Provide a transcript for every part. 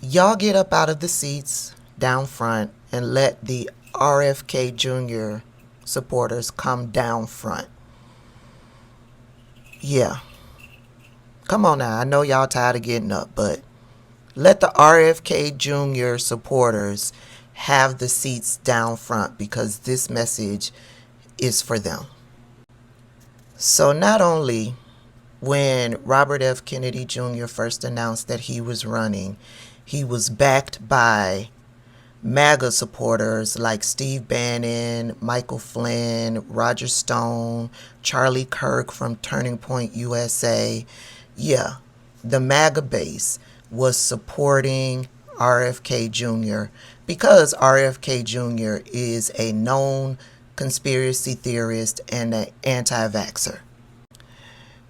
Y'all get up out of the seats down front and let the RFK Jr. supporters come down front. Yeah. Come on now. I know y'all tired of getting up, but let the RFK Jr. supporters have the seats down front because this message is for them. So not only when Robert F. Kennedy Jr. first announced that he was running, he was backed by MAGA supporters like Steve Bannon, Michael Flynn, Roger Stone, Charlie Kirk from Turning Point USA. Yeah, the MAGA base was supporting RFK Jr. because RFK Jr. is a known conspiracy theorist and an anti-vaxxer.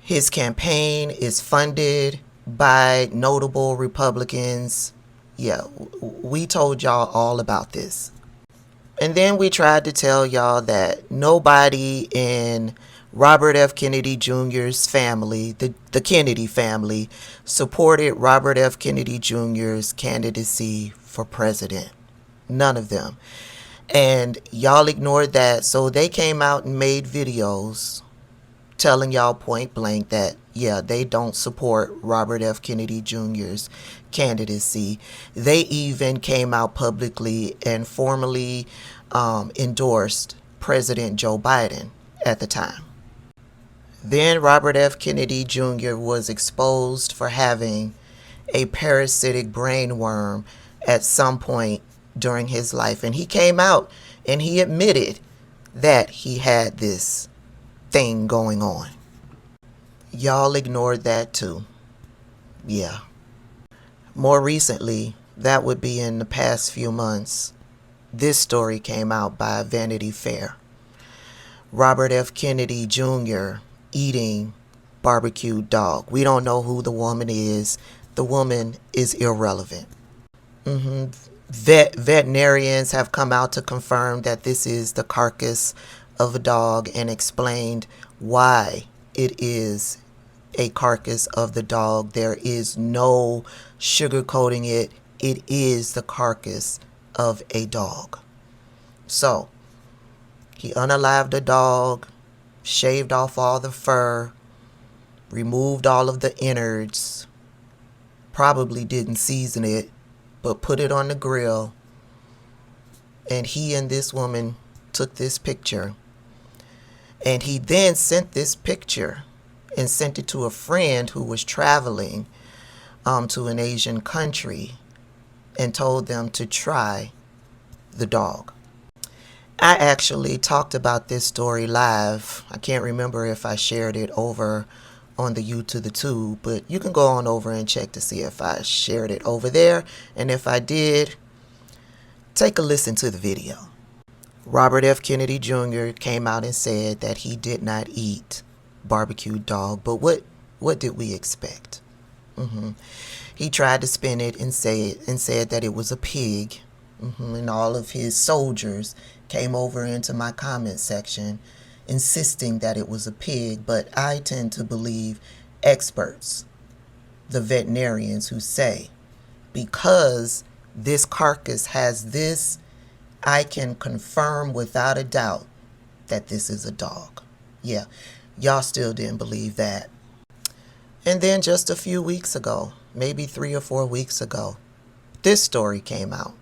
His campaign is funded by notable Republicans. Yeah, we told y'all all about this. And then we tried to tell y'all that nobody in Robert F. Kennedy Jr.'s family, the Kennedy family, supported Robert F. Kennedy Jr.'s candidacy for president. None of them. And y'all ignored that, so they came out and made videos telling y'all point blank that, yeah, they don't support Robert F. Kennedy Jr.'s candidacy. They even came out publicly and formally endorsed President Joe Biden at the time. Then Robert F. Kennedy Jr. was exposed for having a parasitic brain worm at some point during his life. And he came out and he admitted that he had this thing going on. Y'all ignored that too. Yeah. More recently, that would be in the past few months, this story came out by Vanity Fair. Robert F. Kennedy Jr. eating barbecued dog. We don't know who the woman is. The woman is irrelevant. Veterinarians have come out to confirm that this is the carcass of a dog and explained why it is a carcass of the dog. There is no sugarcoating it. It is the carcass of a dog. So he unalived a dog, shaved off all the fur, removed all of the innards, probably didn't season it, but put it on the grill. And he and this woman took this picture. And he then sent this picture and sent it to a friend who was traveling to an Asian country and told them to try the dog. I actually talked about this story live. I can't remember if I shared it over on the YouTube, the Tube, but you can go on over and check to see if I shared it over there. And if I did, take a listen to the video. Robert F. Kennedy Jr. came out and said that he did not eat barbecued dog, but what did we expect? He tried to spin it and said that it was a pig. And all of his soldiers came over into my comment section insisting that it was a pig, but I tend to believe experts, the veterinarians, who say because this carcass has this, I can confirm without a doubt that this is a dog. Yeah, y'all still didn't believe that. And then just a few weeks ago, maybe 3 or 4 weeks ago, this story came out.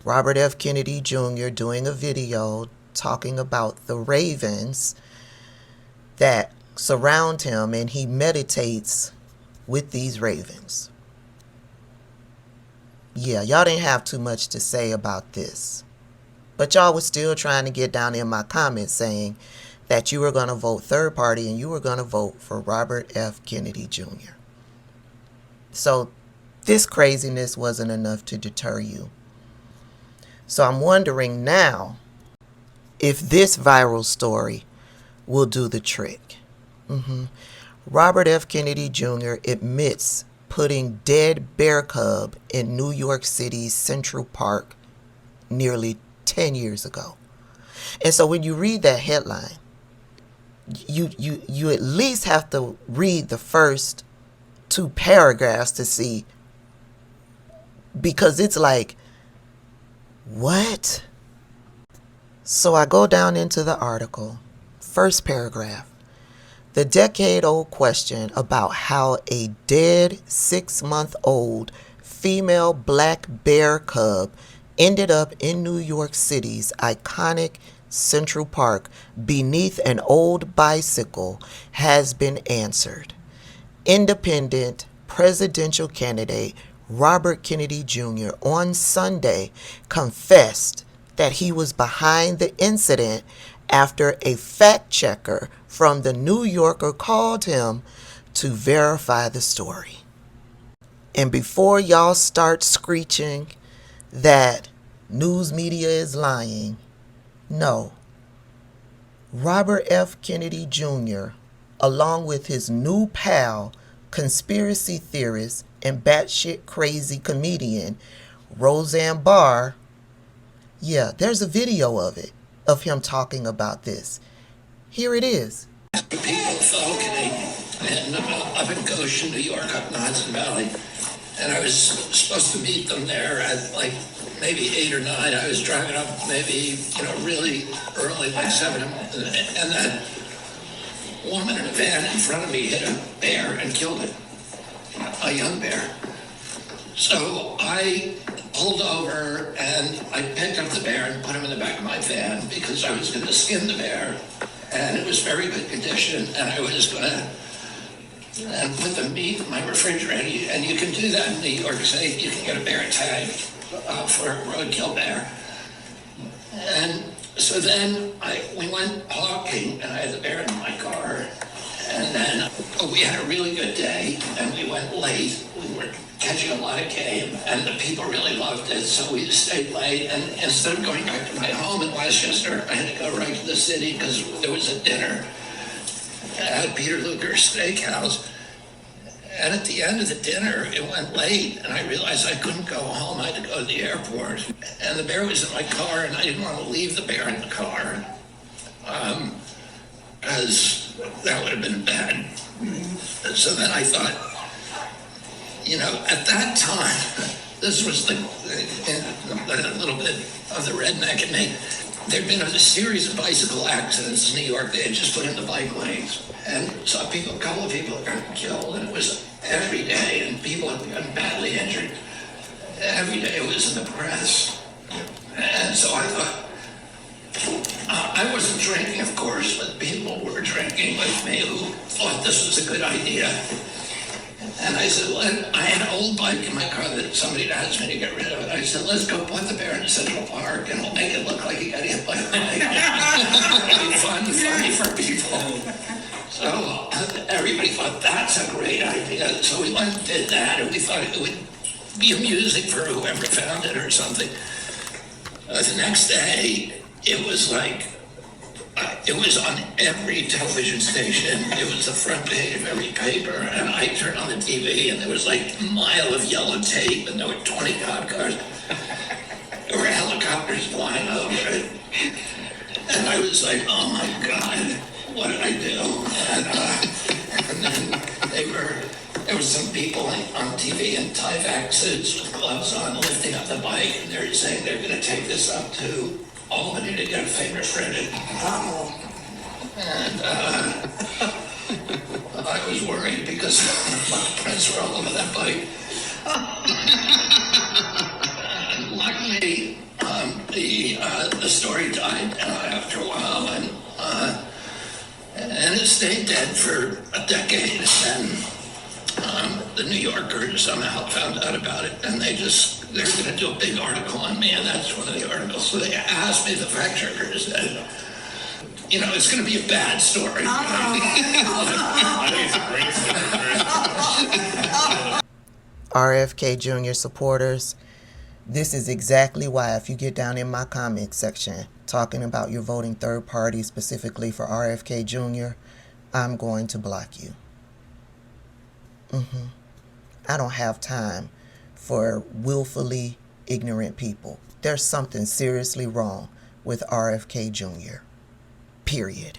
Robert F. Kennedy Jr. doing a video talking about the ravens that surround him, and he meditates with these ravens. Yeah, y'all didn't have too much to say about this. But y'all was still trying to get down in my comments saying that you were going to vote third party and you were going to vote for Robert F. Kennedy Jr. So this craziness wasn't enough to deter you. So I'm wondering now if this viral story will do the trick. Robert F. Kennedy Jr. admits putting dead bear cub in New York City's Central Park nearly 10 years ago. And so when you read that headline, you at least have to read the first 2 paragraphs to see because it's like, what? So I go down into the article. First paragraph. The decade-old question about how a dead 6-month-old female black bear cub ended up in New York City's iconic Central Park beneath an old bicycle has been answered. Independent presidential candidate Robert Kennedy Jr. on Sunday confessed that he was behind the incident after a fact checker from the New Yorker called him to verify the story. And before y'all start screeching that news media is lying, no. Robert F. Kennedy Jr., along with his new pal, conspiracy theorist and batshit crazy comedian Roseanne Barr, yeah, there's a video of it, of him talking about this. Here it is. People falconing and up in Goshen, New York, up in the Hudson Valley. And I was supposed to meet them there at like maybe 8 or 9. I was driving up maybe, really early, like 7. And that woman in a van in front of me hit a bear and killed it, a young bear. So I pulled over and I picked up the bear and put him in the back of my van because I was going to skin the bear. And it was very good condition, and I was going to put the meat in my refrigerator. And you can do that in New York State. You can get a bear tag for a roadkill bear. And so then we went hawking, and I had the bear in my car. And then we had a really good day, and we went late. We were catching a lot of game, and the people really loved it, so we stayed late. And instead of going back to my home in Westchester, I had to go right to the city because there was a dinner at Peter Luger's Steakhouse. And at the end of the dinner, it went late, and I realized I couldn't go home. I had to go to the airport. And the bear was in my car, and I didn't want to leave the bear in the car because that would have been bad. So then I thought, at that time, this was a little bit of the redneck in me. There'd been a series of bicycle accidents in New York. They had just put in the bike lanes. And saw a couple of people had gotten killed, and it was every day, and people had gotten badly injured. Every day it was in the press. And so I thought, I wasn't drinking, of course, but people were drinking with me who thought this was a good idea. And I said, well, I had an old bike in my car that somebody had asked me to get rid of it. I said, let's go put the bear in Central Park and we'll make it look like he got hit by a bike. It'll be funny for people. So everybody thought that's a great idea. So we went and did that, and we thought it would be amusing for whoever found it or something. The next day, it was like, it was on every television station. It was the front page of every paper, and I turned on the TV, and there was like a mile of yellow tape, and there were 20 cop cars. There were helicopters flying over it. And I was like, oh my God, what did I do? And then there were some people on TV in Tyvek suits with gloves on lifting up the bike, and they're saying they're going to take this up to Albany to get a fingerprinted. And I was worried because my prints were all over that bike. And luckily, the story died after a while, and it stayed dead for a decade. And the New Yorker somehow found out about it, and they're going to do a big article on me, and that's one of the articles. So they asked me, the fact checker said, it's going to be a bad story. I think it's a great story. RFK Jr. supporters, this is exactly why if you get down in my comment section talking about your voting third party specifically for RFK Jr., I'm going to block you. I don't have time for willfully ignorant people. There's something seriously wrong with RFK Jr. Period.